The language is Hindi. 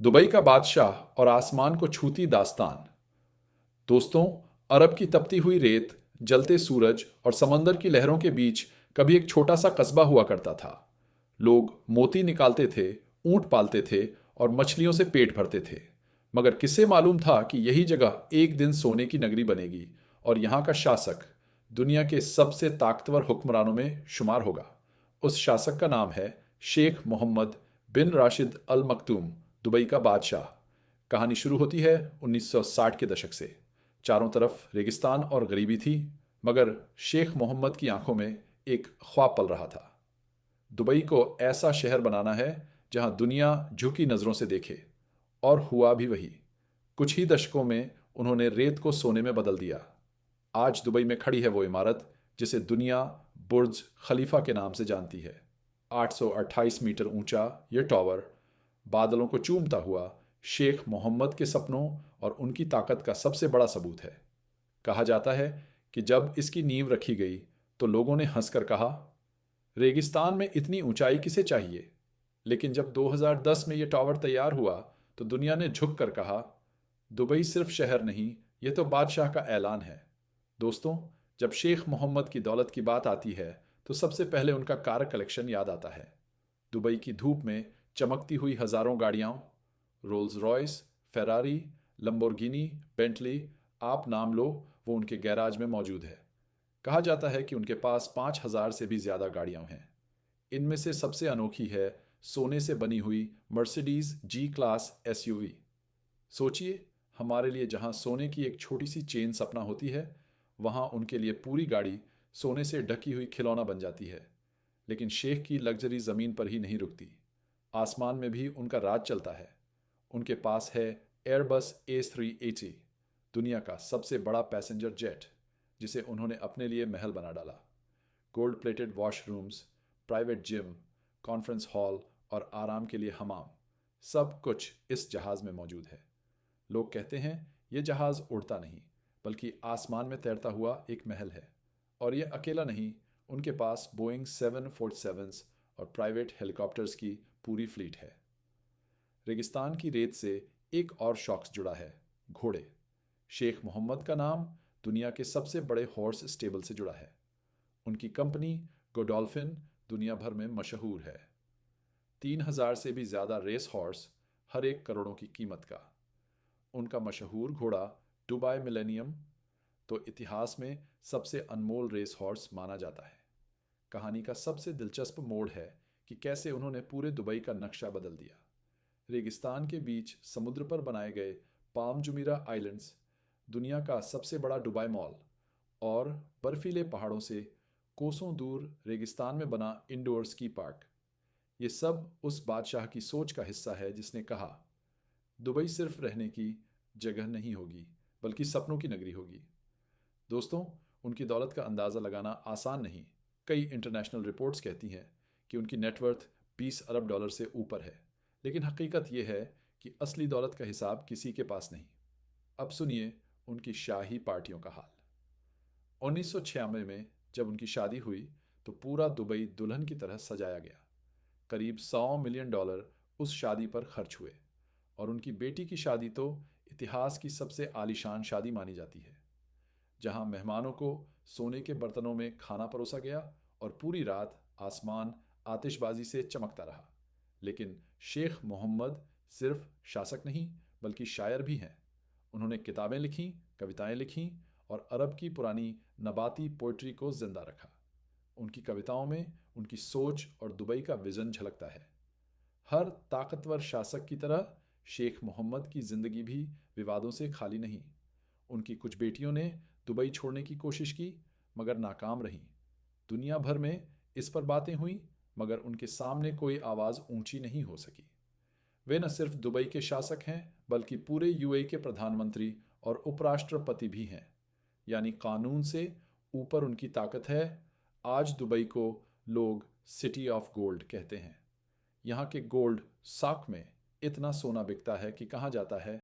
दुबई का बादशाह और आसमान को छूती दास्तान। दोस्तों, अरब की तपती हुई रेत, जलते सूरज और समंदर की लहरों के बीच कभी एक छोटा सा कस्बा हुआ करता था। लोग मोती निकालते थे, ऊंट पालते थे और मछलियों से पेट भरते थे। मगर किसे मालूम था कि यही जगह एक दिन सोने की नगरी बनेगी और यहाँ का शासक दुनिया के सबसे ताकतवर हुक्मरानों में शुमार होगा। उस शासक का नाम है शेख मोहम्मद बिन राशिद अल मखदूम, दुबई का बादशाह। कहानी शुरू होती है 1960 के दशक से। चारों तरफ रेगिस्तान और गरीबी थी, मगर शेख मोहम्मद की आंखों में एक ख्वाब पल रहा था। दुबई को ऐसा शहर बनाना है जहां दुनिया झुकी नज़रों से देखे। और हुआ भी वही। कुछ ही दशकों में उन्होंने रेत को सोने में बदल दिया। आज दुबई में खड़ी है वो इमारत जिसे दुनिया बुर्ज खलीफा के नाम से जानती है। 828 मीटर ऊंचा ये टॉवर बादलों को चूमता हुआ शेख मोहम्मद के सपनों और उनकी ताकत का सबसे बड़ा सबूत है। कहा जाता है कि जब इसकी नींव रखी गई तो लोगों ने हंसकर कहा, रेगिस्तान में इतनी ऊंचाई किसे चाहिए। लेकिन जब 2010 में यह टावर तैयार हुआ तो दुनिया ने झुक कर कहा, दुबई सिर्फ शहर नहीं, यह तो बादशाह का ऐलान है। दोस्तों, जब शेख मोहम्मद की दौलत की बात आती है तो सबसे पहले उनका कार कलेक्शन याद आता है। दुबई की धूप में चमकती हुई हजारों गाड़ियां, Rolls Royce, Ferrari, Lamborghini, Bentley, आप नाम लो, वो उनके गैराज में मौजूद है। कहा जाता है कि उनके पास 5,000 से भी ज्यादा गाड़ियां हैं। इनमें से सबसे अनोखी है सोने से बनी हुई मर्सिडीज जी क्लास एसयूवी। सोचिए, हमारे लिए जहां सोने की एक छोटी सी चेन सपना होती है, वहां उनके लिए पूरी गाड़ी सोने से ढकी हुई खिलौना बन जाती है। लेकिन शेख की लग्जरी जमीन पर ही नहीं रुकती, आसमान में भी उनका राज चलता है। उनके पास है एयरबस A380, दुनिया का सबसे बड़ा पैसेंजर जेट, जिसे उन्होंने अपने लिए महल बना डाला। Gold plated washrooms, private gym, conference hall और आराम के लिए हमाम, सब कुछ इस जहाज में मौजूद है। लोग कहते हैं यह जहाज उड़ता नहीं, बल्कि आसमान में तैरता हुआ एक महल है। और यह अकेला नहीं, उनके पास बोइंग 747 और प्राइवेट हेलीकॉप्टर्स की पूरी फ्लीट है। रेगिस्तान की रेत से एक और शौक जुड़ा है, घोड़े। शेख मोहम्मद का नाम दुनिया के सबसे बड़े हॉर्स स्टेबल से जुड़ा है। उनकी कंपनी गोडॉल्फिन दुनिया भर में मशहूर है। 3,000 से भी ज्यादा रेस हॉर्स, हर एक करोड़ों की कीमत का। उनका मशहूर घोड़ा दुबई मिलेनियम तो इतिहास में सबसे अनमोल रेस हॉर्स माना जाता है। कहानी का सबसे दिलचस्प मोड़ है कि कैसे उन्होंने पूरे दुबई का नक्शा बदल दिया। रेगिस्तान के बीच समुद्र पर बनाए गए पाम जुमीरा आइलैंड्स, दुनिया का सबसे बड़ा दुबई मॉल, और बर्फीले पहाड़ों से कोसों दूर रेगिस्तान में बना इंडोर स्की पार्क, ये सब उस बादशाह की सोच का हिस्सा है जिसने कहा, दुबई सिर्फ रहने की जगह नहीं होगी, बल्कि सपनों की नगरी होगी। दोस्तों, उनकी दौलत का अंदाज़ा लगाना आसान नहीं। कई इंटरनेशनल रिपोर्ट्स कहती हैं कि उनकी नेटवर्थ 20 अरब डॉलर से ऊपर है। लेकिन हकीकत यह है कि असली दौलत का हिसाब किसी के पास नहीं। अब सुनिए उनकी शाही पार्टियों का हाल। 1996 में जब उनकी शादी हुई तो पूरा दुबई दुल्हन की तरह सजाया गया। करीब $100 मिलियन उस शादी पर खर्च हुए। और उनकी बेटी की शादी तो इतिहास की सबसे आलीशान शादी मानी जाती है, जहां मेहमानों को सोने के बर्तनों में खाना परोसा गया और पूरी रात आसमान आतिशबाजी से चमकता रहा। लेकिन शेख मोहम्मद सिर्फ शासक नहीं, बल्कि शायर भी हैं। उन्होंने किताबें लिखीं, कविताएं लिखीं और अरब की पुरानी नबाती पोइट्री को जिंदा रखा। उनकी कविताओं में उनकी सोच और दुबई का विजन झलकता है। हर ताकतवर शासक की तरह शेख मोहम्मद की जिंदगी भी विवादों से खाली नहीं। उनकी कुछ बेटियों ने दुबई छोड़ने की कोशिश की, मगर नाकाम रहीं। दुनिया भर में इस पर बातें हुई, मगर उनके सामने कोई आवाज़ ऊंची नहीं हो सकी। वे न सिर्फ दुबई के शासक हैं, बल्कि पूरे यूएई के प्रधानमंत्री और उपराष्ट्रपति भी हैं। यानी कानून से ऊपर उनकी ताकत है। आज दुबई को लोग सिटी ऑफ गोल्ड कहते हैं। यहाँ के गोल्ड सॉक में इतना सोना बिकता है कि कहा जाता है